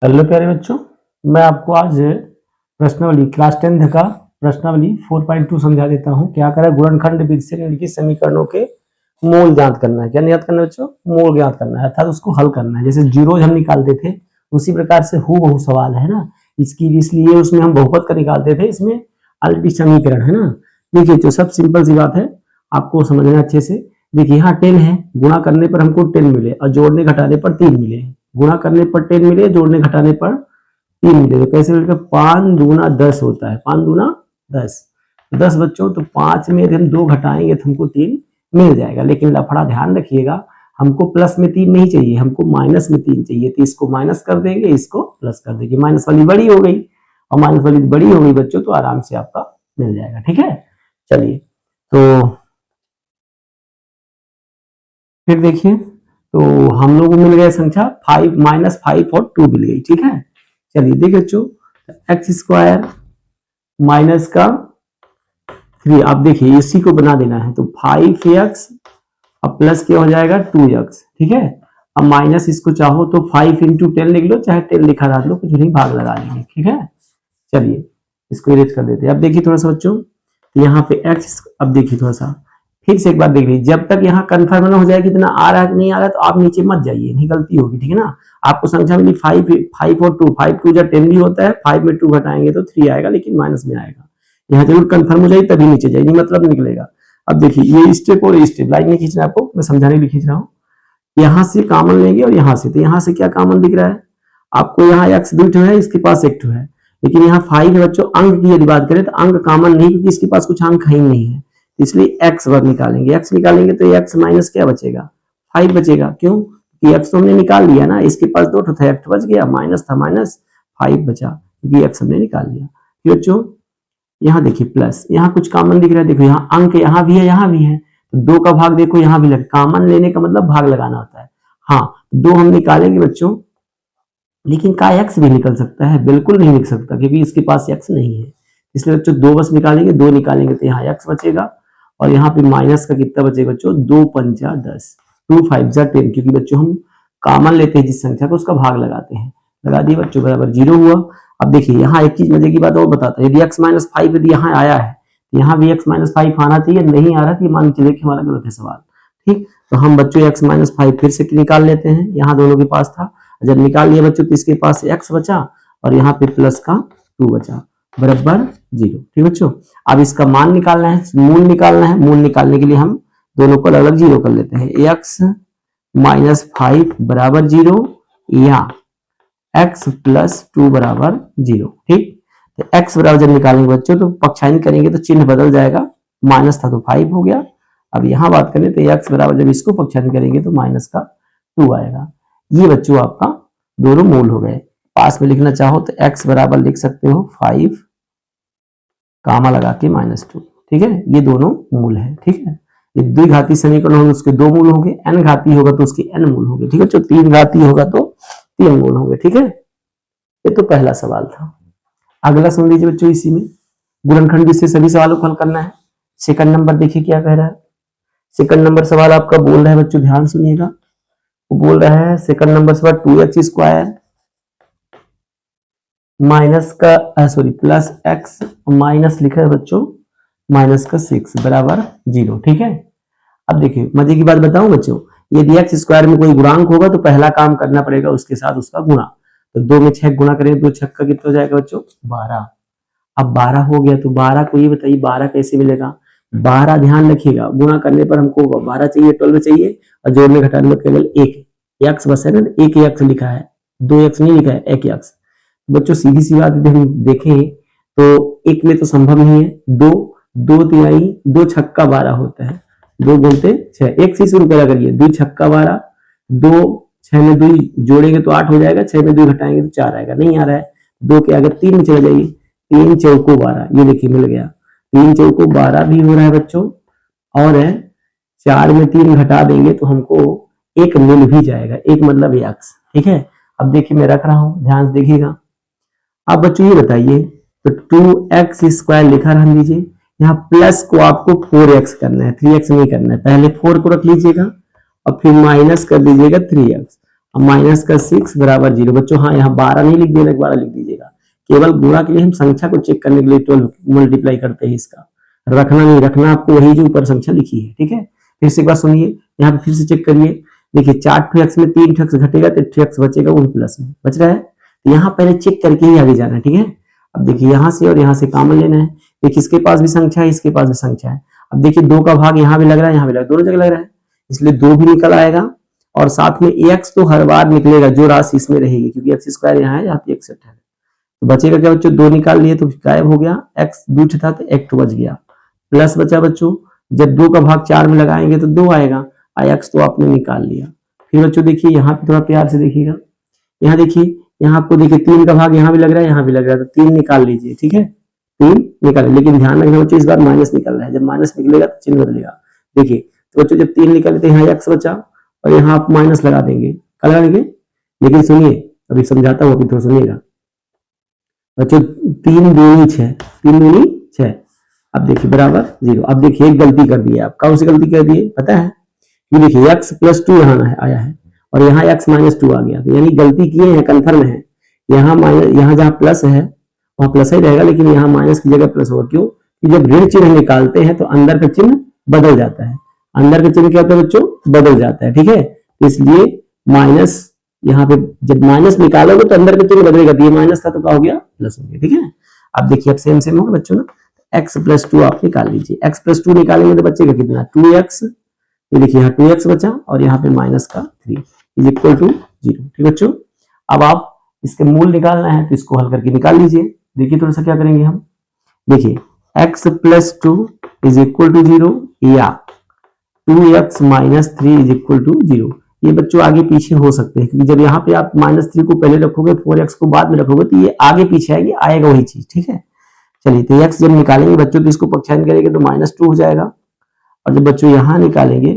Hello प्यारे बच्चों, मैं आपको आज प्रश्नावली क्लास 10th का प्रश्नावली 4.2 समझा देता हूं। क्या करें, गुणनखंड विधि से निम्नलिखित समीकरणों के मूल ज्ञात करना है। क्या ज्ञात करना है बच्चों? मूल ज्ञात करना है, अर्थात उसको हल करना है। जैसे जीरोज हम निकालते थे उसी प्रकार से हूबहू सवाल है ना, इसकी इसलिए उसमें हम बहुपद का निकालते थे, इसमें ऑलरेडी समीकरण है ना। देखिए तो सब सिंपल सी बात है, आपको समझना अच्छे से। देखिए यहाँ 10 है, गुणा करने पर हमको 10 मिले और जोड़ने घटाने पर 3 मिले। गुणा करने पर 10 मिले, जोड़ने घटाने पर 3 मिले। तो कैसे मिलेगा? 5 दूना 10 होता है, 5 दूना 10। 10 बच्चों, तो 5 में हम 2 घटाएंगे तो हमको 3 मिल जाएगा। लेकिन लफड़ा ध्यान रखिएगा, हमको प्लस में 3 नहीं चाहिए, हमको माइनस में 3 चाहिए। तो इसको माइनस कर देंगे, इसको प्लस कर देंगे। माइनस वाली बड़ी हो गई और माइनस वाली बड़ी हो गई बच्चों, तो आराम से आपका मिल जाएगा। ठीक है, चलिए तो फिर देखिए, तो हम लोग को मिल गया संख्या 5 -5 और 2 मिल गई। ठीक है, चलिए देखिए बच्चों, एक्स स्क्वायर माइनस का 3, आप देखिए इसी को बना देना है। तो 5x और प्लस क्या हो जाएगा 2x। ठीक है, अब माइनस इसको चाहो तो 5 × 10 लिख लो, चाहे 10 लिखा रह लो, कुछ नहीं, भाग लगा लेंगे। ठीक है, चलिए इसको इरेज कर देते हैं। अब देखिए थोड़ा सा बच्चों, यहाँ पे x, अब देखिए थोड़ा सा फिर से एक बार देख लीजिए, जब तक यहाँ कंफर्म ना हो जाए कितना आ रहा है कि नहीं आ रहा है, तो आप नीचे मत जाइए, नहीं गलती होगी। ठीक है ना, आपको संख्या मिली 5 और 2, 5 2 जा 10 भी होता है, 5 में 2 घटाएंगे तो 3 आएगा, लेकिन माइनस में आएगा। यहाँ जरूर कंफर्म हो जाए तभी नीचे जाइए, मतलब निकलेगा। अब देखिए ये स्टेप और स्टेप लाइन नहीं खींचना, आपको मैं समझाने के लिए खींच रहा हूँ। यहाँ से कॉमन लेंगे और यहाँ से, तो यहाँ से क्या कॉमन दिख रहा है आपको? यहाँ x भी है, इसके पास एक है, लेकिन यहाँ 5 है बच्चों। अंक की यदि बात करें तो अंक कॉमन नहीं, क्योंकि इसके पास कुछ अंक है ही नहीं है, इसलिए x वर्ग निकालेंगे। x निकालेंगे तो x माइनस क्या बचेगा? 5 बचेगा। क्यों? कि x तो हमने निकाल लिया ना, इसके पास 2 था, एक बच गया, माइनस था, माइनस 5 बचा, क्योंकि x हमने निकाल लिया। फिर बच्चों यहाँ देखिए प्लस, यहाँ कुछ कॉमन दिख रहा है, देखो यहाँ अंक यहाँ भी है, यहाँ भी है, तो 2 का भाग देखो यहाँ भी लगा। कॉमन लेने का मतलब भाग लगाना होता है। हाँ, 2 हम निकालेंगे बच्चों, लेकिन का x भी निकल सकता है? बिल्कुल नहीं निकल सकता, क्योंकि इसके पास x नहीं है, इसलिए बच्चों 2 बस निकालेंगे। 2 निकालेंगे तो यहाँ x बचेगा, और यहाँ पे माइनस का कितना बचेगा बच्चों? 2 5 10, 2 5 10, क्योंकि बच्चों हम कॉमन लेते हैं जिस संख्या को, उसका भाग लगाते हैं। लगा दिए बच्चों, बराबर 0 हुआ। अब देखिए यहाँ एक चीज मजे की बात और बताता है, यदि x - 5 यदि यहाँ आया है, यहाँ भी x - 5 आना चाहिए, नहीं आ रहा तो मान के चलिए कि हमारा गलत है सवाल। ठीक, तो हम बच्चों x - 5 फिर से निकाल लेते हैं, यहाँ दोनों के पास था, जब निकाल लिया बच्चों तो इसके पास x बचा और यहाँ पे प्लस का 2 बचा, बराबर 0। ठीक बच्चों, अब इसका मान निकालना है, मूल निकालना है। मूल निकालने के लिए हम दोनों को अलग अलग 0 कर लेते हैं। x - 5 बराबर 0 या x + 2 बराबर 0। ठीक, तो x बराबर जब निकालेंगे बच्चों तो पक्षांतर करेंगे तो चिन्ह बदल जाएगा, माइनस था तो 5 हो गया। अब यहाँ बात करें तो x बराबर जब इसको पक्षांतर करेंगे तो माइनस का 2 आएगा। ये बच्चों आपका दोनों मूल हो गए। पास में लिखना चाहो तो x बराबर लिख सकते हो 5 कामा लगा के -2। ठीक है, ये दोनों मूल है। ठीक है, ये द्विघाती समीकरण होंगे उसके 2 मूल होंगे, n घाती होगा तो उसके n मूल होंगे। ठीक है, जो 3 घाती होगा तो 3 मूल होंगे। ठीक है, ये तो पहला सवाल था। अगला सुन लीजिए बच्चों, इसी में गुणनखंड से सभी सवालों को हल करना है। सेकंड नंबर देखिए क्या कह रहा है। सेकंड नंबर सवाल आपका बोल रहा है बच्चों, ध्यान सुनिएगा, बोल रहा है सेकंड नंबर सवाल 2x² माइनस का प्लस x माइनस लिखा है बच्चों माइनस का 6 बराबर 0। ठीक है, अब देखिए मजे की बात बताऊं बच्चों, यदि x² में कोई गुणांक होगा तो पहला काम करना पड़ेगा उसके साथ उसका गुणा। तो 2 में 6 गुणा करें, 2 6 का कितना हो जाएगा बच्चों? 12। अब 12 हो गया तो 12 को ये बताइए 12 कैसे मिलेगा? 12 ध्यान रखिएगा, गुणा करने पर हमको 12 चाहिए, 12 चाहिए, और जोड़ने घटाने में केवल एक x बस है ना, एक x लिखा है, 2x नहीं लिखा है, एक x। बच्चों सीधी सी बात हम देखें तो एक में तो संभव नहीं है, 2 2 तिहाई 2 छक्का 12 होता है, 2 गुणते 6, एक से शुरू करा करिए, 2 छक्का 12, 2 6 में 2 जोड़ेंगे तो 8 हो जाएगा, 6 में 2 घटाएंगे तो 4 आएगा, नहीं आ रहा है। 2 के आगे 3 में चले जाइए, 3 चौको 12, ये देखिए मिल गया, 3 चौको 12 भी हो रहा है बच्चों, और 4 में 3 घटा देंगे तो हमको एक मिल भी जाएगा, एक मतलब x। ठीक है, अब देखिए मैं रख रहा हूं, ध्यान से देखिएगा। अब बच्चों ये बताइए, तो 2x² लिखा रहने दीजिए, यहाँ प्लस को आपको 4x करना है, 3x नहीं करना है। पहले 4 को रख लीजिएगा और फिर माइनस कर दीजिएगा 3x, अब माइनस का 6 बराबर 0 बच्चों। हाँ यहाँ 12 नहीं लिख देना, 12 लिख दीजिएगा। केवल गुणा के लिए हम संख्या को चेक करने के लिए 12 मल्टीप्लाई करते हैं, इसका रखना नहीं, रखना आपको वही जो ऊपर संख्या लिखी है, ठीक है। फिर से एक बार सुनिए, यहाँ पे फिर से चेक करिए। देखिए 4x में 3x घटेगा तो 3x बचेगा, वो प्लस में बच रहा है। तो यहाँ पहले चेक करके ही आगे जाना है, ठीक है। अब देखिए यहाँ से और यहाँ से कॉमन लेना है। देखिए इसके पास भी संख्या है, इसके पास भी संख्या है। अब देखिए 2 का भाग यहाँ भी लग रहा है, यहाँ भी लग रहा है, दोनों जगह लग रहा है, इसलिए 2 भी निकल आएगा। और साथ में x तो हर बार निकलेगा, जो राशि इसमें रहेगी, क्योंकि एक्स स्क्वायर यहाँ है, यहाँ पे x है। तो बचेगा क्या बच्चों, 2 निकाल लिए तो गायब हो गया, x 2 था तो 1 बच गया, प्लस बचा बच्चों। जब 2 का भाग 4 में लगाएंगे तो 2 आएगा, x तो आपने निकाल लिया। फिर बच्चों देखिए यहाँ पे थोड़ा प्यार से देखिएगा, यहाँ देखिए, यहाँ आपको देखिए 3 का भाग यहाँ भी लग रहा है, यहाँ भी लग रहा है, तो 3 निकाल लीजिए, ठीक है। 3 निकाल, लेकिन ध्यान रखना बच्चों इस बार माइनस निकल रहा है, जब माइनस निकलेगा तो चिन्ह बदलेगा। देखिए तो बच्चों जब 3 निकाले तो यहाँ x बचा और यहाँ आप माइनस लगा देंगे, क्या लगा देंगे। लेकिन सुनिए अभी समझाता हूँ, अभी थोड़ा सुनिएगा बच्चों। 3 दूनी 6, 3 दूनी 6। अब देखिए बराबर 0। अब देखिए एक गलती कर दी है आप, कौन सी गलती कर दी है पता है, ये देखिए x + 2 यहाँ आया है और यहाँ x - 2 आ गया, तो यानी गलती किए हैं, कन्फर्म है। यहाँ माइनस, यहाँ जहाँ प्लस है वहाँ प्लस ही रहेगा, लेकिन यहाँ माइनस की जगह प्लस होगा। क्यों, कि जब ऋण चिन्ह निकालते हैं तो अंदर का चिन्ह बदल जाता है। अंदर का चिन्ह क्या होता है बच्चों, बदल जाता है, ठीक है। इसलिए माइनस, यहाँ पे जब माइनस निकालोगे तो अंदर का चिन्ह बदलेगा, ये माइनस था तो क्या हो गया, प्लस हो गया, ठीक है। अब देखिए अब सेम होगा बच्चों ना, x + 2 आप निकाल लीजिए। x + 2 निकालेंगे तो बचेगा कितना, 2x। ये देखिए यहाँ 2x बचा और यहाँ पे माइनस का 3 = 0, ठीक बच्चों। अब आप इसके मूल निकालना है तो इसको हल करके निकाल लीजिए। देखिए थोड़ा सा क्या करेंगे हम, देखिए x + 2 = 0 या 2x - 3 = 0। ये बच्चों आगे पीछे हो सकते हैं, क्योंकि जब यहाँ पे आप -3 को पहले रखोगे, 4x को बाद में रखोगे, तो ये आगे पीछे आएगी, आएगा वही चीज, ठीक है। चलिए तो x जब निकालेंगे बच्चों तो इसको पक्षांतर करेंगे तो -2 हो जाएगा, और जब बच्चों यहाँ निकालेंगे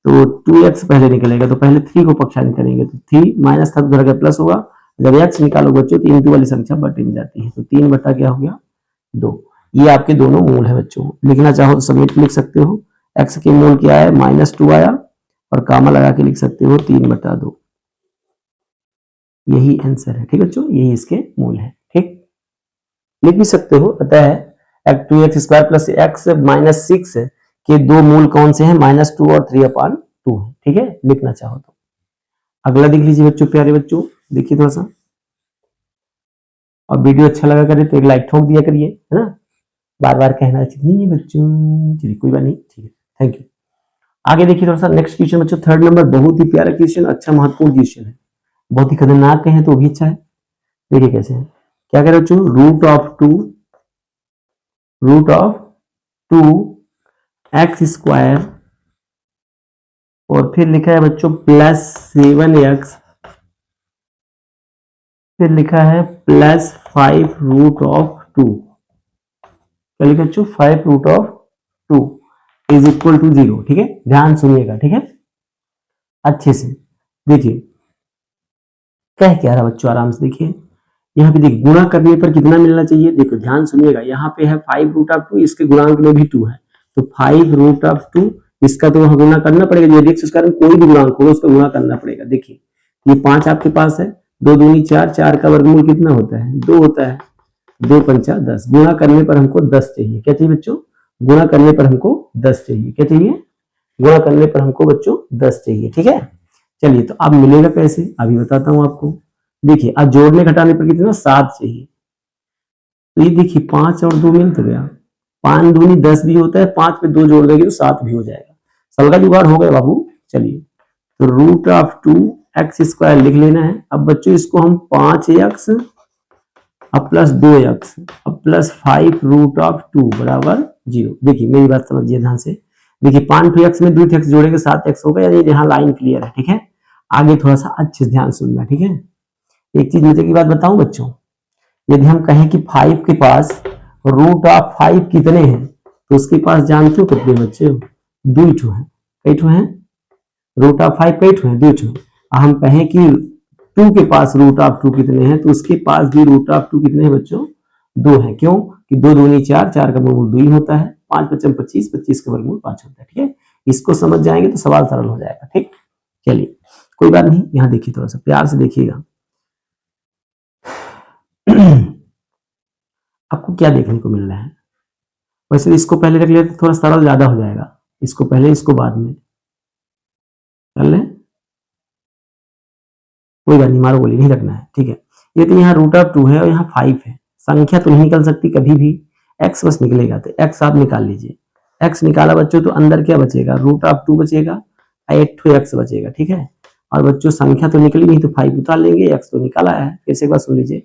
तो 2x पहले निकलेगा, तो पहले 3 को पक्षांतर करेंगे तो 3 माइनस था तो उधर का प्लस होगा। जब x निकालोगे बच्चों तो इंटू वाली संख्या बटे में जाती है, तो 3 बटा क्या हो गया 2। ये आपके दोनों मूल है बच्चों, लिखना चाहो तो समेट लिख सकते हो। x के मूल क्या है, -2 आया, और कामा लगा के लिख सकते हो 3/2। यही आंसर है, ठीक बच्चों, यही इसके मूल है, ठीक। लिख भी सकते हो, पता है 2x² + x - 6 के 2 मूल कौन से हैं, -2 और 3/2 है, ठीक है, लिखना चाहो तो। अगला देख लीजिए बच्चों, प्यारे बच्चों, देखिए थोड़ा सा, और वीडियो अच्छा लगा करे तो एक लाइक ठोक दिया करिए, है ना, बार बार कहना चाहिए नहीं है बच्चों, चलिए कोई बात नहीं, ठीक है, थैंक यू। आगे देखिए थोड़ा सा नेक्स्ट क्वेश्चन बच्चों, 3rd नंबर, बहुत ही प्यारा क्वेश्चन, अच्छा महत्वपूर्ण क्वेश्चन है, बहुत ही खतरनाक कहें तो भी अच्छा है। देखिए कैसे है, क्या करें बच्चों, √2x² और फिर लिखा है बच्चों +7x, फिर लिखा है +5√2, क्या लिखा बच्चों, 5√2 = 0, ठीक है। ध्यान सुनिएगा, ठीक है, अच्छे से देखिए कह क्या रहा बच्चों, आराम से देखिए। यहाँ पे देखिए गुणा करने पर कितना मिलना चाहिए, देखो ध्यान सुनिएगा, यहाँ पे है 5√2, इसके गुणांक में भी 2 है, तो 5√2 इसका तो गुणा करना पड़ेगा, यदि x स्क्वायर में कोई भी गुणांक हो उसका गुणा करना पड़ेगा। देखिए ये 5 आपके पास है, 2 दूनी 4, 4 का वर्गमूल कितना होता है, 2 होता है, 2 पंचा 10, गुणा करने पर हमको 10 चाहिए। क्या चाहिए बच्चों, गुणा करने पर हमको 10 चाहिए। क्या चाहिए, गुणा करने पर हमको बच्चों 10 चाहिए, ठीक है। चलिए तो अब मिलेगा कैसे, अभी बताता हूं आपको। देखिए अब जोड़ने घटाने पर कितना, 7 चाहिए, तो ये देखिए 5 और 2 मिल तो गया, 5 दूनी 10 भी होता है, 5 पे 2 जोड़ देंगे तो 7 भी हो जाएगा, सलगा जुगाड़ हो गया बाबू। चलिए तो √2x² लिख लेना है। अब बच्चों इसको हम 5x अब +2x अब +5√2 बराबर 0। देखिए मेरी बात समझिए ध्यान से, देखिए 5x में 2x जोड़ेंगे 7x होगा, यानी यहाँ लाइन क्लियर है, ठीक है। आगे थोड़ा सा अच्छे से ध्यान सुनना, ठीक है। एक चीज मजे की बात बताऊं बच्चों, यदि हम कहें कि 5 के पास √5 कितने हैं, तो उसके पास जानते हो कितने बच्चे, 2 हैं, कई ठो हैं, √5 कई ठो हैं, 2 ठो। हम कहें कि 2 के पास √2 कितने हैं, तो उसके पास भी √2 कितने हैं बच्चों, 2 हैं। क्यों, कि 2 दूनी 4, 4 का वर्गमूल 2 ही होता है, 5 × 5 = 25, 25 का वर्गमूल 5 होता है, ठीक है। इसको समझ जाएंगे तो सवाल सरल हो जाएगा, ठीक। चलिए कोई बात नहीं, यहाँ देखिए थोड़ा सा प्यार से देखिएगा। आपको क्या देखने को मिल रहा है? वैसे इसको पहले रख लेते थोड़ा सरल ज्यादा हो जाएगा, इसको पहले इसको बाद में कर लें, कोई बात नहीं, मारो गोली नहीं रखना है, ठीक है। ये तो यहाँ √2 है और यहाँ 5 है, संख्या तो नहीं निकल सकती कभी भी, x बस निकलेगा, तो x आप निकाल लीजिए। x निकाला बच्चों तो अंदर क्या बचेगा, √2 बचेगा, एक ठो x बचेगा, ठीक है। और बच्चों संख्या तो निकली नहीं तो 5 उतार लेंगे, x तो निकाला है। फिर से एक बार सुन लीजिए,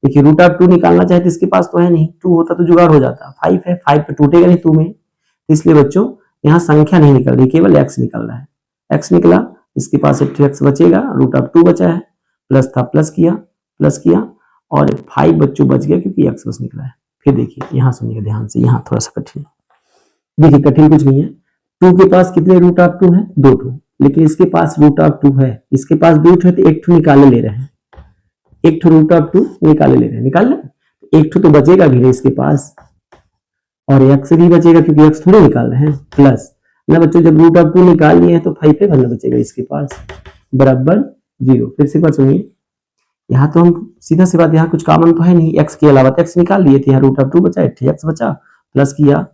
देखिए √2 निकालना चाहे तो इसके पास तो है नहीं, 2 होता तो जुगाड़ हो जाता, 5 है, 5 तो टूटेगा नहीं 2 में, इसलिए बच्चों यहाँ संख्या नहीं निकल रही, केवल x निकल रहा है। x निकला, इसके पास एक x बचेगा, √2 बचा है, प्लस था प्लस किया और 5 बच्चों बच गया क्योंकि x बस निकला है। फिर देखिए यहाँ सुनिए ध्यान से, यहाँ थोड़ा सा कठिन, देखिए कठिन कुछ नहीं है, 2 के पास कितने √2 है, 2 ठो, लेकिन इसके पास √2 है, इसके पास 2 ठो, तो एक ठो निकाले ले रहे हैं, एक ठो √2 निकाले ले रहे हैं, निकाल ले, एक ठो तो बचेगा भी नहीं इसके पास, और x भी बचेगा क्योंकि x थोड़े निकाल रहे हैं, प्लस ना बच्चों जब √2 निकाल लिए हैं तो 5 पे भरना बचेगा इसके पास, बराबर 0। फिर से बात सुनिए, यहाँ तो हम सीधा सी बात, यहाँ कुछ कॉमन तो है नहीं, x के अलावा तो x निकाल लिए थे, यहाँ √2 बचा, x बचा, प्लस किया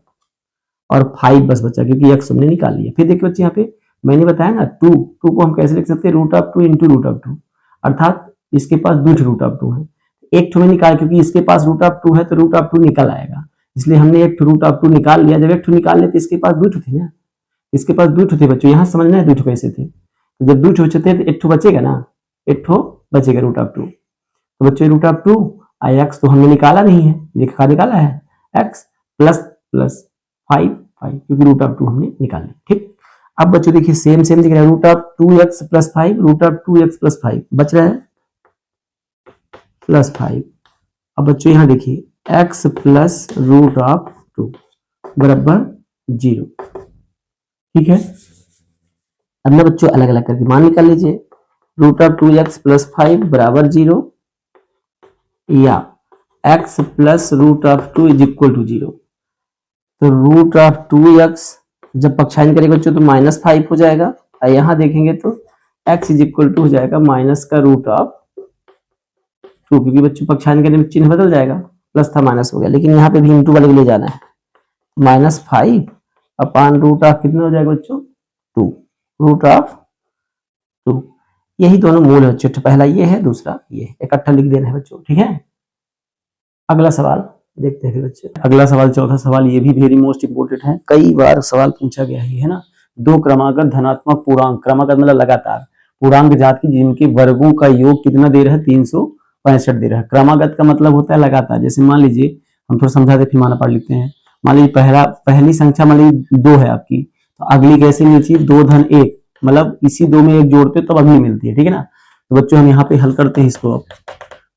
और 5 बस बचा क्योंकि x हमने निकाल लिया। फिर देखिए बच्चे यहाँ पे मैंने बताया ना 2 को हम कैसे लिख सकते हैं, √2 इंटू √2, अर्थात इसके पास 2 √2 है, एक ठो में निकाल, क्योंकि इसके पास √2 है तो √2 निकल आएगा, इसलिए हमने एक √2 निकाल लिया। जब एक ठो निकाल लेते इसके पास 2 ठो थे ना, इसके पास 2 ठो थे बच्चों, यहाँ समझना है 2 ठो कैसे थे, तो जब 2 ठो थे तो एक ठो बचेगा ना, एक ठो बचेगा √2, तो बच्चों √2 x तो हमने निकाला नहीं है, लिखा निकाला है x प्लस प्लस 5 क्योंकि √2 हमने निकाल लिया, ठीक। अब बच्चों देखिए सेम दिख रहा है, √2x प्लस 5, √2x प्लस 5 बच रहा है प्लस 5। अब बच्चों यहाँ देखिए x प्लस √2 बराबर 0, ठीक है। अब ना बच्चों अलग अलग करके मान निकाल लीजिए, √2x प्लस 5 बराबर 0 या x plus √2 is equal to 0। तो √2x जब पक्षायन करेंगे बच्चों तो -5 हो जाएगा, और यहाँ देखेंगे तो x इज इक्वल टू हो जाएगा माइनस का √2, क्योंकि बच्चों पक्षायन करने में चिन्ह बदल जाएगा, प्लस था माइनस हो गया, लेकिन यहाँ पे भी इंटू वाले के लिए जाना है, -5 अपान √2 कितना हो जाएगा बच्चों 2, यही दोनों मूल है बच्चों, पहला ये है दूसरा ये, इकट्ठा लिख देना है बच्चों, ठीक है। अगला सवाल देखते हैं बच्चे, अगला सवाल चौथा सवाल, ये भी वेरी मोस्ट इंपोर्टेंट है, कई बार सवाल पूछा गया है ना। 2 क्रमागत धनात्मक पूर्णांक, क्रमागत मतलब लगातार, पूर्णांक जात की जिनके वर्गों का योग कितना दे रहा है 365 दे रहा है। क्रमागत का मतलब होता है लगातार, जैसे मान लीजिए हम थोड़ा समझा दे फिर माना पढ़ लिखते हैं। मान लीजिए पहली संख्या मान लीजिए 2 है आपकी, तो अगली कैसे मिलती है 2 धन 1, मतलब इसी 2 में 1 जोड़ते तब अगली मिलती है, ठीक है ना। तो बच्चों हम यहाँ पे हल करते हैं, इसको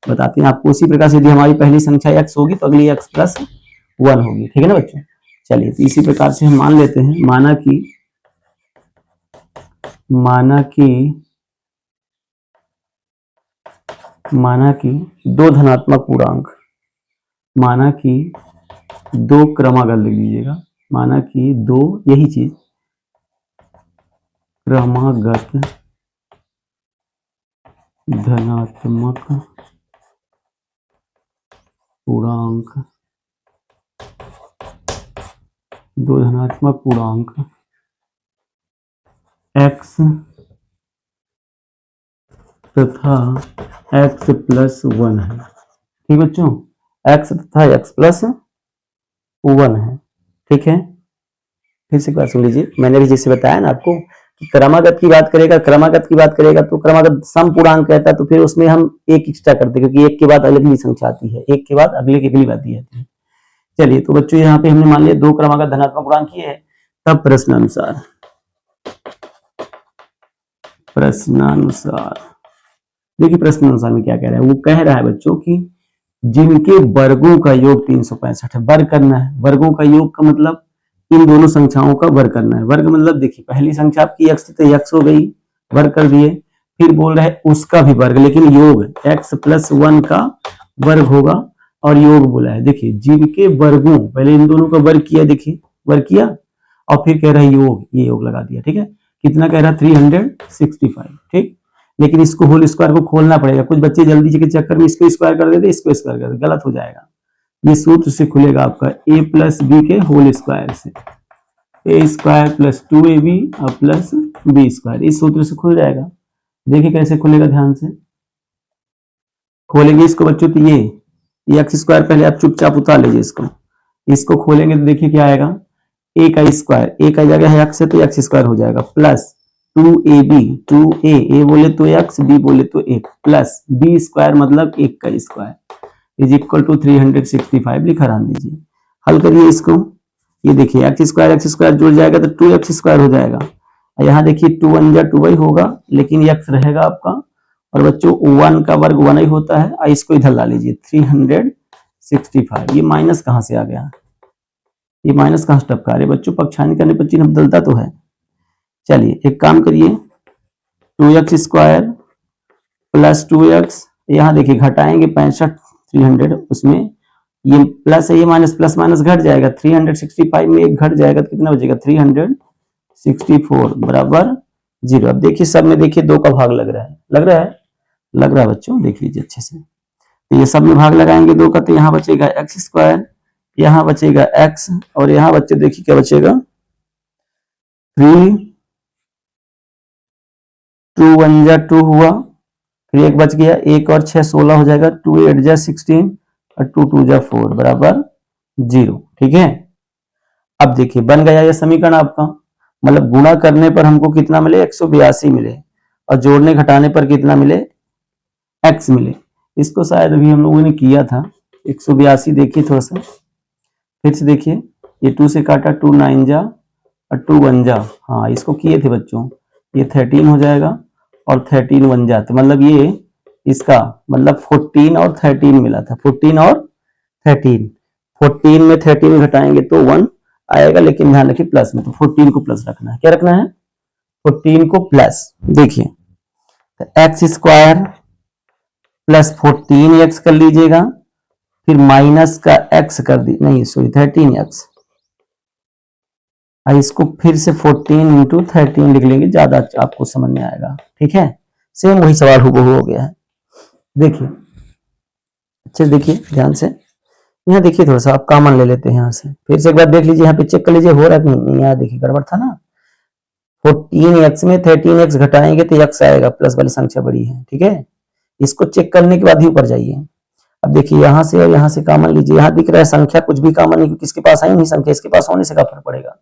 बताते हैं आपको। उसी प्रकार से यदि हमारी पहली संख्या x होगी तो अगली x प्लस 1 होगी, ठीक है ना बच्चों। चलिए तो इसी प्रकार से हम मान लेते हैं, माना कि 2 धनात्मक पूर्णांक, माना कि 2 क्रमागत लिख लीजिएगा, माना कि 2 यही चीज क्रमागत धनात्मक पूर्णांक, 2 धनात्मक पूर्णांक x तथा x प्लस 1 है, ठीक बच्चों, x तथा x प्लस 1 है, ठीक है। फिर से बात सुन लीजिए, मैंने भी जैसे बताया ना आपको कि क्रमागत की बात करेगा तो क्रमागत सम पूर्णांक कहता है, तो फिर उसमें हम एक एक्स्ट्रा करते हैं, क्योंकि एक के बाद अगली संख्या आती है, एक के बाद अगले की अगली बात आती है। चलिए तो बच्चों यहाँ पे हमने मान लिया 2 क्रमागत धनात्मक पूर्णांक ये है। तब प्रश्नानुसार देखिए प्रश्नानुसार में क्या कह रहा है, वो कह रहा है बच्चों कि जिनके वर्गों का योग 365 है, वर्ग करना है। वर्गों का योग का मतलब इन दोनों संख्याओं का वर्ग करना है। वर्ग मतलब देखिए पहली संख्या आपकी x तो x हो गई, वर्ग कर दिए, फिर बोल रहा है उसका भी वर्ग, लेकिन योग x प्लस 1 का वर्ग होगा, और योग बोला है। देखिए जिनके वर्गों, पहले इन दोनों का वर्ग किया, देखिए वर्ग किया, और फिर कह रहा है योग, ये योग लगा दिया, ठीक है। कितना कह रहा है 365, ठीक। लेकिन इसको होल स्क्वायर को खोलना पड़ेगा। कुछ बच्चे जल्दी के चक्कर में इसको स्क्वायर कर देते, इसको स्क्वायर कर देते, गलत हो जाएगा। ये सूत्र से खुलेगा आपका a प्लस बी के होल स्क्वायर से, ए स्क्वायर प्लस 2ab और प्लस बी स्क्वायर, इस सूत्र से खुल जाएगा। देखिए कैसे खुलेगा, ध्यान से खोलेंगे इसको बच्चों। तो ये एक्स स्क्वायर पहले आप चुपचाप उतार लीजिए इसको खोलेंगे तो देखिए क्या आएगा, ए का स्क्वायर, ए का जगह है एक्स है तो एक्स स्क्वायर हो जाएगा, प्लस 2ab, 2a, ए बोले तो एक्स, बी बोले तो एक, प्लस बी स्क्वायर मतलब एक का स्क्वायर इज इक्वल टू 365 लिखा रहने दीजिए। हल करिए इसको, ये देखिए एक्स स्क्वायर जुड़ जाएगा तो 2x स्क्वायर हो जाएगा। यहाँ देखिए 2 1 जा 2 ही होगा, लेकिन x रहेगा आपका, और बच्चों 1 का वर्ग 1 ही होता है। इसको इधर ला लीजिए 365। ये माइनस कहाँ से आ गया, ये माइनस कहाँ से टपका रहे बच्चों, पक्षांतर करने पर चिन्ह बदलता तो है। चलिए एक काम करिए, 2x स्क्वायर प्लस 2x, यहाँ देखिए घटाएंगे 65 300, उसमें ये प्लस है, ये माइनस, प्लस माइनस घट जाएगा, 365 में एक घट जाएगा तो कितना बचेगा 364 बराबर 0। अब देखिए सब में देखिए 2 का भाग लग रहा है, लग रहा है बच्चों, देख लीजिए अच्छे से। तो ये सब में भाग लगाएंगे 2 का, तो यहाँ बचेगा एक्स स्क्वायर, यहाँ बचेगा x, और यहाँ बच्चे देखिए क्या बचेगा 3, 2 1 जा 2 हुआ, फिर एक बच गया, 1 और 6 16 हो जाएगा, 2 8 जा 16 और 2 2 जा 4 बराबर 0। ठीक है, अब देखिए बन गया ये समीकरण आपका, मतलब गुणा करने पर हमको कितना मिले 182 मिले, और जोड़ने घटाने पर कितना मिले x मिले। इसको शायद अभी हम लोगों ने किया था 182, देखिए थोड़ा सा फिर से देखिए, ये 2 से काटा, 2 9 जा और 2 1 जा, हाँ इसको किए थे बच्चों, ये 13 हो जाएगा और 13 1 जा, तो मतलब ये इसका मतलब 14 और 13 मिला था, 14 और 13, 14 में 13 घटाएंगे तो 1 आएगा, लेकिन ध्यान रखिए प्लस में, तो 14 को प्लस रखना है। क्या रखना है 14 को प्लस। देखिए एक्स स्क्वायर प्लस 14x कर लीजिएगा, फिर माइनस का x कर दी, नहीं सॉरी 13x, इसको फिर से 14 इंटू 13 लिख लेंगे, ज्यादा आपको समझ में आएगा। ठीक है, सेम वही सवाल हुबहू हो गया है। देखिए अच्छे देखिए ध्यान से, यहाँ देखिए थोड़ा सा आप कॉमन ले लेते हैं यहाँ से, फिर से एक बार देख लीजिए, यहाँ पे चेक कर लीजिए हो रहा है कि नहीं। यहाँ देखिए गड़बड़ था ना, 14x में 13x घटाएंगे तो x आएगा, प्लस वाली संख्या बड़ी है। ठीक है, इसको चेक करने के बाद ही ऊपर जाइए। अब देखिए यहाँ से और यहाँ से कॉमन लीजिए, यहाँ दिख रहा है संख्या कुछ भी कॉमन नहीं, क्योंकि इसके पास आई नहीं संख्या, इसके पास होने से क्या फर्क पड़ेगा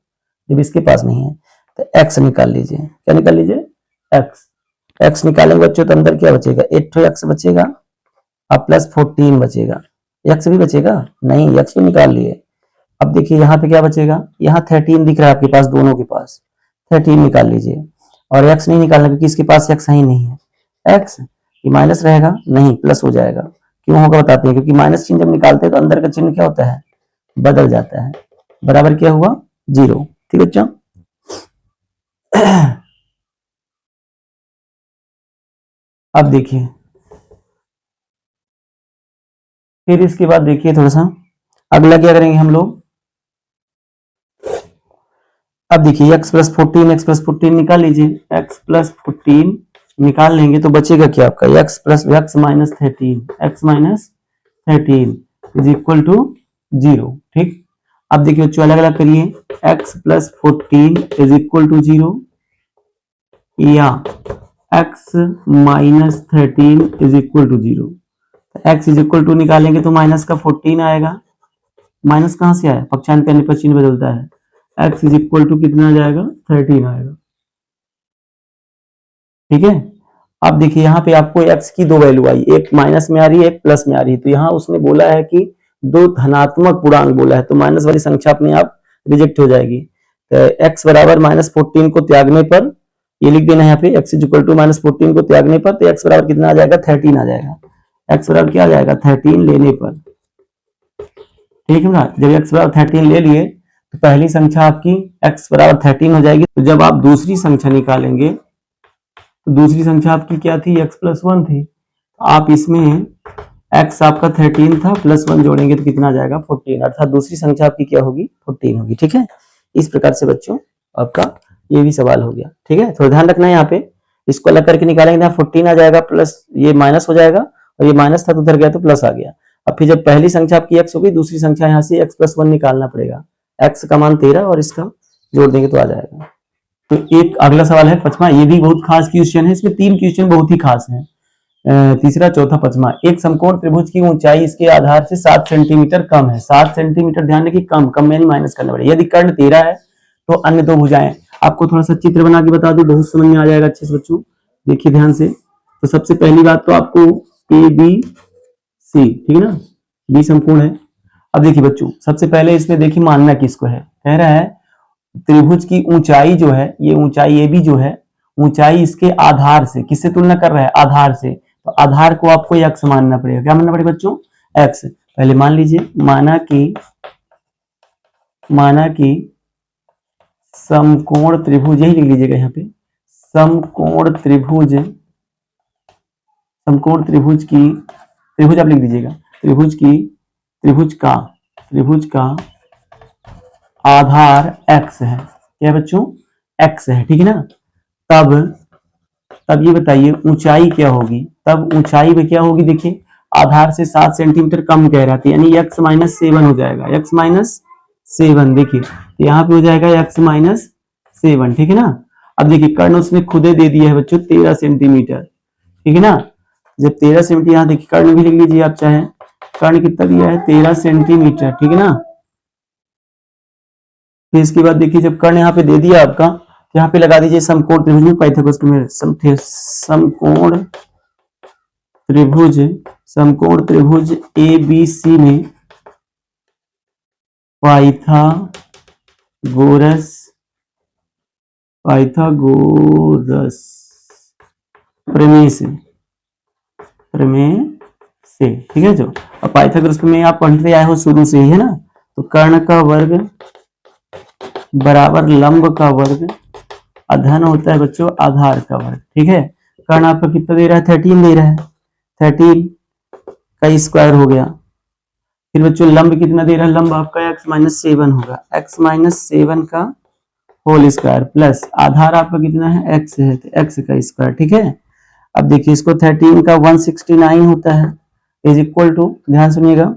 जब इसके पास नहीं है। तो x निकाल लीजिए, क्या निकाल लीजिए x निकालेंगे बच्चों, तो अंदर क्या बचेगा 8x बचेगा और प्लस 14 बचेगा, x भी बचेगा नहीं, x भी निकाल लिए। अब देखिए यहाँ पे क्या बचेगा, यहाँ 13 दिख रहा है आपके पास, दोनों के पास 13 निकाल लीजिए, और x नहीं निकालना क्योंकि इसके पास x ही नहीं है। x ये माइनस रहेगा नहीं प्लस हो जाएगा, क्यों होगा बताते हैं, क्योंकि माइनस चिन्ह जब निकालते हैं तो अंदर का चिन्ह क्या होता है बदल जाता है, बराबर क्या हुआ 0। ठीक है बच्चों, अब देखिए फिर इसके बाद देखिए थोड़ा सा अगला क्या करेंगे हम लोग। अब देखिए x प्लस 14 निकाल लीजिए, x प्लस 14 निकाल लेंगे तो बचेगा क्या आपका x plus x minus 13 is equal to 0। ठीक, अब देखिए बच्चों अलग अलग करिए, x plus 14 is equal to 0 या x minus 13 is equal to 0। x is equal to निकालेंगे तो माइनस का 14 आएगा, माइनस कहां से आया, पक्षांतर करने पर चिन्ह बदलता है, x इज इक्वल टू कितना आ जाएगा 13 आएगा। ठीक है, अब देखिए यहाँ पे आपको x की दो वैल्यू आई, एक माइनस में आ रही है एक प्लस में आ रही है, तो यहाँ उसने बोला है कि दो धनात्मक पूर्णांक बोला है, तो माइनस वाली संख्या अपने आप रिजेक्ट हो जाएगी। तो x बराबर माइनस 14 को त्यागने पर ये लिख देना है यहाँ पे, x is equal to minus 14 को त्यागने पर तो x बराबर कितना आ जाएगा 13 आ जाएगा, x बराबर क्या आ जाएगा 13 लेने पर। ठीक है ना, जब x बराबर 13 ले लिए तो पहली संख्या आपकी x बराबर 13 हो जाएगी। तो जब आप दूसरी संख्या निकालेंगे तो दूसरी संख्या आपकी क्या थी x प्लस 1 थी, तो आप इसमें x आपका 13 था प्लस 1 जोड़ेंगे तो कितना आ जाएगा 14, अर्थात दूसरी संख्या आपकी क्या होगी 14 होगी। ठीक है, इस प्रकार से बच्चों आपका ये भी सवाल हो गया। ठीक है, थोड़ा ध्यान रखना है यहाँ पे, इसको अलग करके निकालेंगे, 14 आ जाएगा, प्लस ये माइनस हो जाएगा, और ये माइनस था तो उधर गया तो प्लस आ गया। अब फिर जब पहली संख्या आपकी x होगी, दूसरी संख्या यहाँ से x+1 निकालना पड़ेगा। x का मान 13 और इसका जोड़ देंगे तो आ जाएगा। तो एक अगला सवाल है 5वां, ये भी बहुत खास क्वेश्चन है, इसमें 3 क्वेश्चन बहुत ही खास हैं। तीसरा, चौथा, 5वां। एक समकोण त्रिभुज की ऊंचाई इसके आधार से 7 सेंटीमीटर कम है। 7 सेंटीमीटर, ध्यान रखिए, कम में माइनस करना पड़ेगा। यदि कर्ण 13 है तो अन्य दो भुजाएं, आपको थोड़ा सा चित्र बना के बता दूं, बहुत समझ में आ जाएगा अच्छे से बच्चों, देखिए ध्यान से। तो सबसे पहली बात तो आपको ए बी सी, ठीक है ना, बी समकोण है। अब देखिए बच्चों, सबसे पहले इसमें देखिए मानना किसको है, कह रहा है त्रिभुज की ऊंचाई जो है, ये ऊंचाई ए बी जो है, ऊंचाई इसके आधार से, किससे तुलना कर रहा है, आधार से, तो आधार को आपको x मानना पड़ेगा। क्या मानना पड़ेगा बच्चों, x। पहले मान लीजिए, माना कि समकोण त्रिभुज, यही लिख लीजिएगा यहाँ पे, समकोण त्रिभुज आप लिख दीजिएगा, त्रिभुज का आधार x है। क्या बच्चों, x है, ठीक है ना। तब ये बताइए ऊंचाई क्या होगी, तब ऊंचाई में क्या होगी, देखिए आधार से 7 सेंटीमीटर कम कह रहा था, यानी x-7 हो जाएगा, x-7। देखिए यहाँ पे हो जाएगा x-7, ठीक है ना। अब देखिए कर्ण उसने खुदे दे दिया है बच्चों 13 सेंटीमीटर, ठीक है ना। जब 13 सेंटीमीटर, यहाँ देखिए कर्ण भी लिख लीजिए आप चाहे, कर्ण कितना दिया है, 13 सेंटीमीटर, ठीक है ना। फिर इसके बाद देखिए जब कर्ण यहाँ पे दे दिया आपका, तो यहाँ पे लगा दीजिए समकोण त्रिभुज में पाइथागोरस प्रमेय, समकोण त्रिभुज ए बी सी में पाइथागोरस प्रमेय से, ठीक है। जो और पाइथागोरस प्रमेय आप पढ़ते आए हो शुरू से ही, है ना। तो कर्ण का वर्ग बराबर लंब का वर्ग अधन होता है बच्चों आधार का वर्ग, ठीक है। कर्ण आपका कितना दे रहा है, 13 दे रहा है, 13 का स्क्वायर हो गया। फिर बच्चों लंब कितना दे रहा है, लंब आपका x-7 होगा, x-7 का होल स्क्वायर, प्लस आधार आपका कितना है, x है, तो x का स्क्वायर, ठीक है। अब देखिए इसको 13 का 169 होता है, इज इक्वल टू, ध्यान सुनिएगा,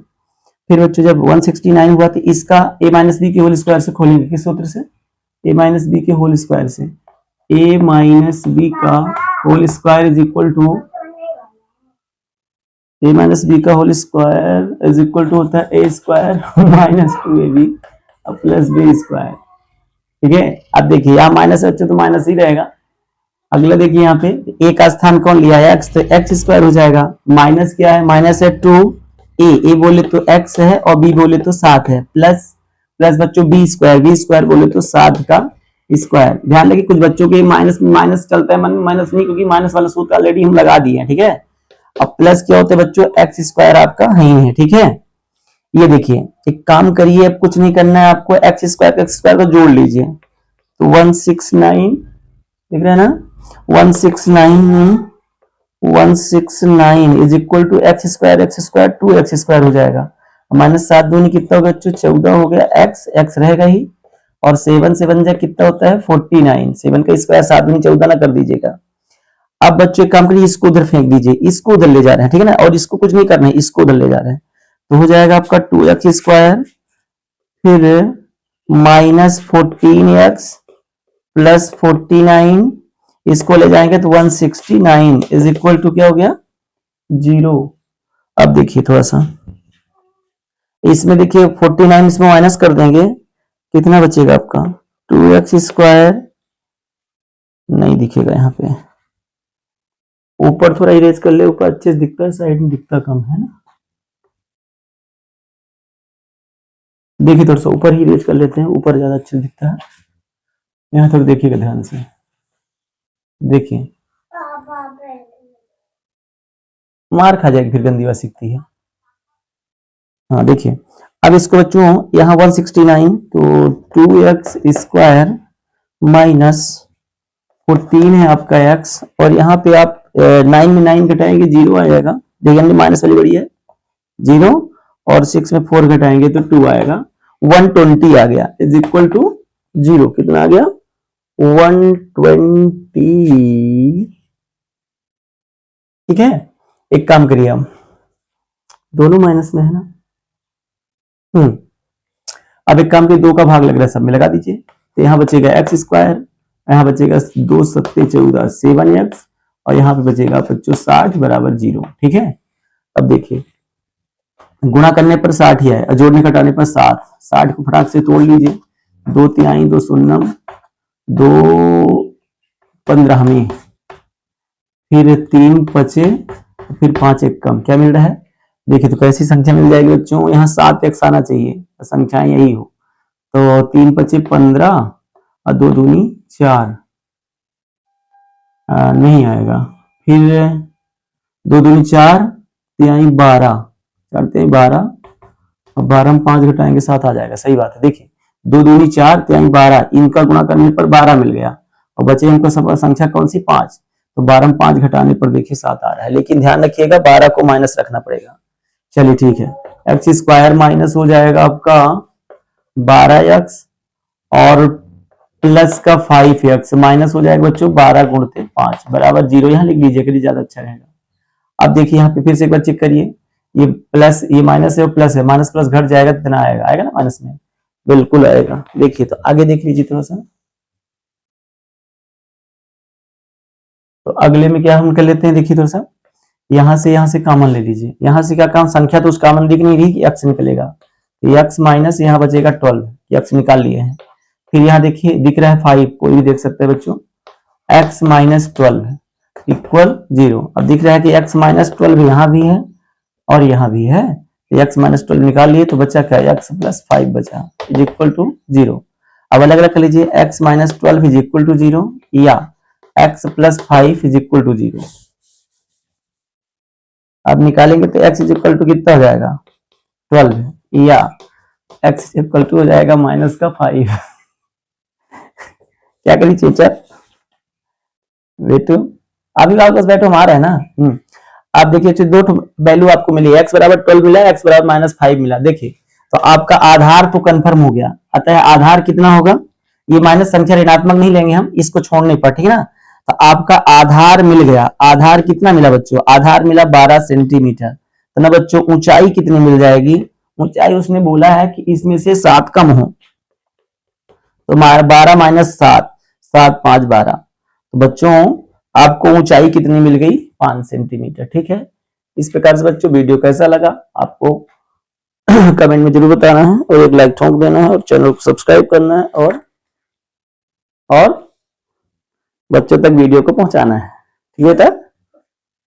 फिर बच्चों जब 169 हुआ तो इसका a माइनस बी के होल स्क्वायर से खोलेंगे, किस सूत्र से, a माइनस बी के होल स्क्वायर से, a माइनस बी का whole square is equal to, a minus b का whole square is equal to होता है a square minus 2ab plus b square, ठीक है। अब देखिए यहाँ माइनस है तो माइनस ही रहेगा। अगला देखिए यहाँ पे a का स्थान कौन लिया है, x, तो x स्क्वायर हो जाएगा, माइनस क्या है, माइनस है 2a बोले तो x है और b बोले तो 7 है, प्लस बच्चों b स्क्वायर बोले तो 7 का स्क्वायर। ध्यान रखिए कुछ बच्चों के माइनस चलता है, माइनस नहीं, क्योंकि माइनस वाला सूत्र ऑलरेडी हम लगा दिए हैं, ठीक है। अब प्लस क्या होता है बच्चों, x स्क्वायर आपका है, ठीक है। ये देखिए एक काम करिए, अब कुछ नहीं करना है आपको, x स्क्वायर को जोड़ लीजिए, तो 169 दिख रहा है ना, 169 is equal to x square 2x square हो जाएगा, माइनस 7 दूनी कितना होगा बच्चों, 14 हो गया, x रहेगा ही, और 7 से बन जाए कितना होता है 49, 7 का स्क्वायर 7 दूनी 14 ना कर दीजिएगा। अब बच्चों एक काम करिए, इसको उधर फेंक दीजिए, इसको उधर ले जा रहे हैं, ठीक है ना, और इसको कुछ नहीं करना है, इसको उधर ले जा रहे हैं, तो हो जाएगा आपका 2x स्क्वायर, फिर माइनस 14x प्लस 49, इसको ले जाएंगे तो 169 इज इक्वल टू क्या हो गया, 0। अब देखिए थोड़ा सा इसमें देखिए 49 इसमें माइनस कर देंगे, कितना बचेगा आपका, 2x स्क्वायर नहीं दिखेगा यहाँ पे, ऊपर थोड़ा इरेज कर ले, ऊपर अच्छे से दिखता है, साइड में दिखता कम है ना। देखिए थोड़ा सा ऊपर ही इरेज कर लेते हैं, ऊपर ज्यादा अच्छे दिखता है। यहाँ तक देखिएगा ध्यान से, देखिए मार खा जाएगी फिर, गंदी बात सीखती है। हाँ देखिए अब इसको बच्चों यहाँ 169, तो 2x स्क्वायर माइनस 14 है आपका x, और यहाँ पे आप 9 में 9 घटाएंगे 0 आ जाएगा, देखिए माइनस वाली बड़ी है 0, और 6 में 4 घटाएंगे तो 2 आएगा, 120 आ गया इज इक्वल टू 0, कितना आ गया 120 ठीक है, एक काम करिए हम, दोनों माइनस में है ना। अब एक काम करिए, 2 का भाग लग रहा है, सब में लगा दीजिए। तो यहाँ बचेगा एक्स स्क्वायर, यहाँ बचेगा 2 सत्ते 14 7x, और यहाँ पे बचेगा बच्चों 60 बराबर 0। ठीक है, अब देखिए गुणा करने पर 60 ही आए और जोड़ने घटाने पर 7। 60 को फटाक से तोड़ लीजिए, 2 तिहाई 2 शून्यम 2 15 में, फिर 3 बचे, फिर 5 एक कम, क्या मिल रहा है देखिए। तो कैसी संख्या मिल जाएगी बच्चों, यहाँ 7x आना चाहिए, संख्या यही हो। तो 3 बचे 15 और 2 दूनी 4, नहीं आएगा। फिर 2 दूनी 4, तिहाई 12, करते हैं 12, और 12 में 5 घटाएंगे 7 आ जाएगा, सही बात है। देखिए 2 दूनी 4, तिहाई 12, इनका गुणा करने पर 12 मिल गया, और बचे हमको सब संख्या कौन सी 5, तो 12 में 5 घटाने पर देखिए 7 आ रहा है। लेकिन ध्यान रखिएगा 12 को माइनस रखना पड़ेगा। चलिए ठीक है, एक्स स्क्वायर माइनस हो जाएगा आपका 12x, और प्लस का 5x माइनस हो जाएगा बच्चों 12 गुणते 5 बराबर 0। यहाँ लिख लीजिए करिए, ज्यादा अच्छा रहेगा। अब देखिए यहाँ पे फिर से एक बार चेक करिए, ये प्लस, ये माइनस है और प्लस है, माइनस प्लस घट जाएगा तो कितना आएगा, आएगा ना माइनस में, बिल्कुल आएगा। देखिए तो आगे देख लीजिए थोड़ा सा, तो अगले में क्या हम कर लेते हैं, देखिए थोड़ा सा यहाँ से कॉमन ले लीजिए। यहाँ से क्या काम, संख्या तो उस कॉमन दिख नहीं रही कि एक्स निकलेगा, तो एक्स माइनस यहाँ बचेगा 12, एक्स निकाल लिए हैं। फिर यहाँ देखिए दिख रहा है 5, कोई भी देख सकते हैं बच्चों, एक्स माइनस 12 इक्वल 0। अब दिख रहा है कि एक्स माइनस 12 यहाँ भी है और यहाँ भी है, तो एक्स माइनस 12 निकाल लिए, तो बचा क्या, एक्स प्लस 5 बचा, इज इक्वल टू 0। अब अलग अलग कर लीजिए, x minus 12 is equal to 0, या x plus 5 is equal to 0। अब निकालेंगे तो x इज इक्वल टू कितना हो जाएगा 12, या x इज इक्वल टू हो जाएगा माइनस का 5। क्या करिए चेचा, बेटो अभी आपके पास बैठो, हमारा है ना। आप देखिए दो वैल्यू आपको मिली, x बराबर 12 मिला, x बराबर माइनस 5 मिला। देखिए तो आपका आधार तो कंफर्म हो गया, अतः आधार कितना होगा, ये माइनस संख्या ऋणात्मक नहीं लेंगे हम, इसको छोड़ने पर, ठीक है ना। तो आपका आधार मिल गया, आधार कितना मिला बच्चों, आधार मिला 12 सेंटीमीटर। तो ना बच्चों ऊंचाई कितनी मिल जाएगी, ऊंचाई उसने बोला है कि इसमें से 7 कम हो, तो 12 माइनस 7, 7 5 12, तो बच्चों आपको ऊंचाई कितनी मिल गई 5 सेंटीमीटर। ठीक है, इस प्रकार से बच्चों वीडियो कैसा लगा आपको कमेंट में जरूर बताना है, और एक लाइक ठोक देना है, और चैनल को सब्सक्राइब करना है, और बच्चों तक वीडियो को पहुंचाना है। ठीक है बेटा।